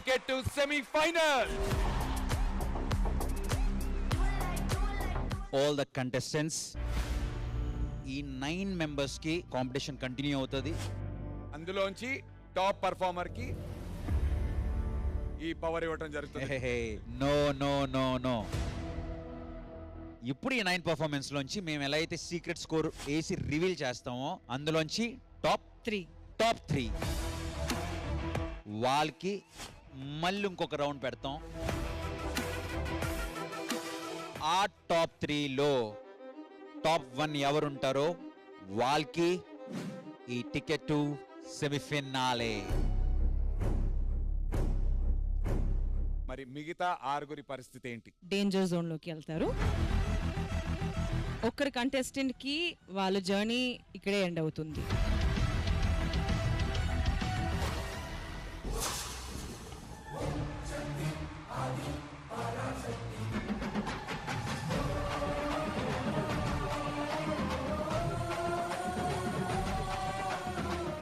ticket to semi-final. All the contestants, ఈ 9 members కి competition continue అవుతుంది. అందులోంచి టాప్ పర్ఫార్మర్ కి ఈ పవర్ ఇవ్వడం జరుగుతుంది. No no no no. ఇప్పుడు ఈ 9 పర్ఫార్మెన్స్ లోంచి మేము ఎలా అయితే సీక్రెట్ స్కోర్ వేసి రివీల్ చేస్తామో అందులోంచి టాప్ 3 వాళ్ళకి మళ్ళీ ఇంకొక రౌండ్ పెడతాం. ఆ టాప్ 3లో టాప్ 1 ఎవరుంటారో వాళ్ళకి ఈ టికెట్ టు సెమీఫినాలే. మరి మిగతా 6 పరిస్థితి ఏంటి? డేంజర్ జోన్ లోకి వెళ్తారు. ఒక్కరి కంటెస్టెంట్ కి వాళ్ళ జర్నీ ఇక్కడే ఎండ్ అవుతుంది.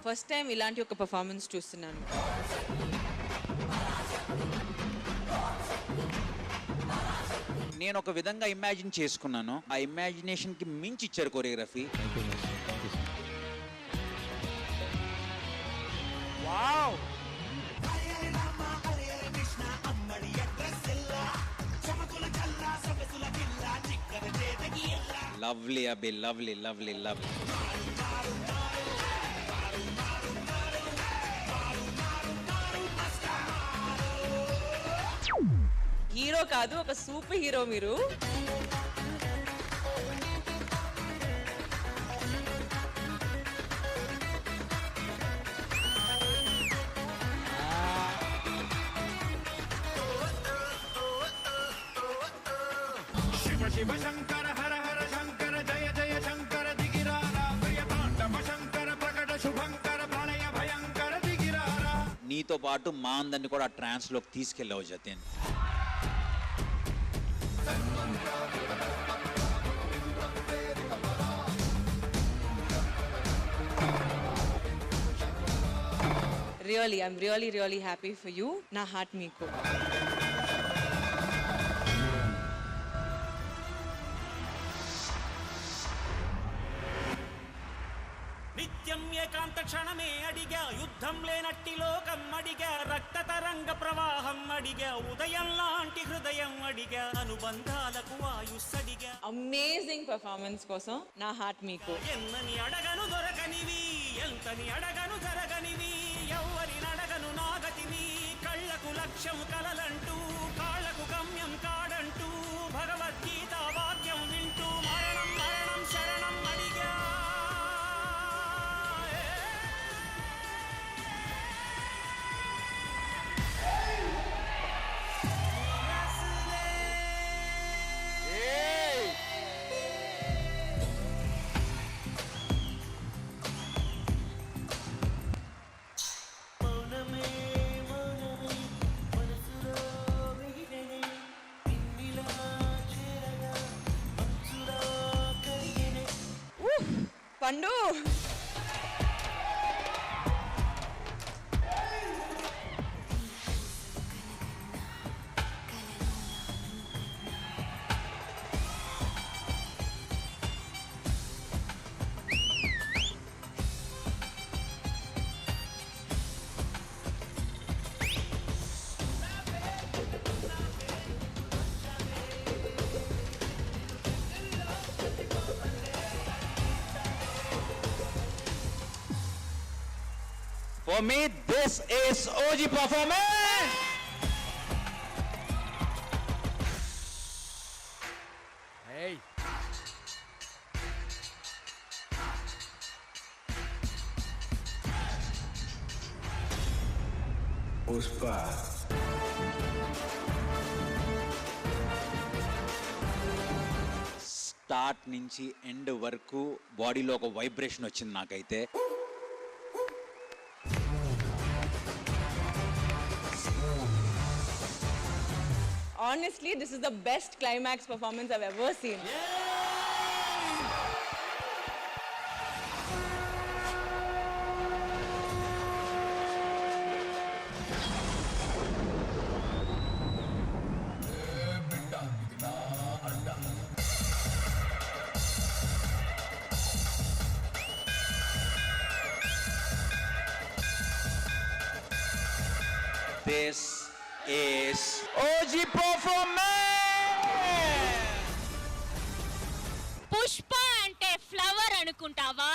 ఫస్ట్ టైం ఇలాంటి ఒక పర్ఫార్మెన్స్ చూస్తున్నాను. నేను ఒక విధంగా ఇమాజిన్ చేసుకున్నాను. ఆ ఇమాజినేషన్ కి మించి ఇచ్చారు choreography. Wow! Lovely Abhi, lovely lovely lovely. Hero కాదు, ఒక సూపర్ హీరో మీరు. శివ శంకర హర హర శంకర జయ జయ శంకర దిగిరారా ప్రియతాండవ శంకర ప్రకట శుభంకర ప్రళయ భయంకర దిగిరారా. నీతో పాటు మా అందరిని కూడా ట్రాన్స్ లోకి తీసుకెళ్ళావు Jatin. Really I'm really happy for you. నా హార్ట్ మీకు. నిత్యం ఏకాంత క్షణమే అడిగా, యుద్ధం లేనట్టి లోకం అడిగా, రక్త తరంగ ప్రవాహం అడిగా, ఉదయం లాంటి హృదయం అడిగా, అనుబంధాలకు ఆయుస్సడిగా. అమేజింగ్ పర్ఫార్మెన్స్ కోసం నా హార్ట్ మీకు. ఎన్నని అడగను దొరకనివి, ఎంతని అడగను జరగనివి, ఎవ్వరిని అడగను నాగతిని, కళ్ళకు లక్ష్యం కలలంటూ, కాళ్ళకు గమ్యం కాడంటూ, భగవద్గీత వాక్యం వింటూ, మరణం మరణం శరణం అడిగా. పండు For me, this is OG performance. Hey. Puspa. Start నుంచి ఎండ్ వరకు బాడీలో ఒక వైబ్రేషన్ వచ్చింది నాకైతే. Honestly, this is the best climax performance I've ever seen. This is OG performance. Pushpa అంటే ఫ్లవర్ అనుకుంటావా?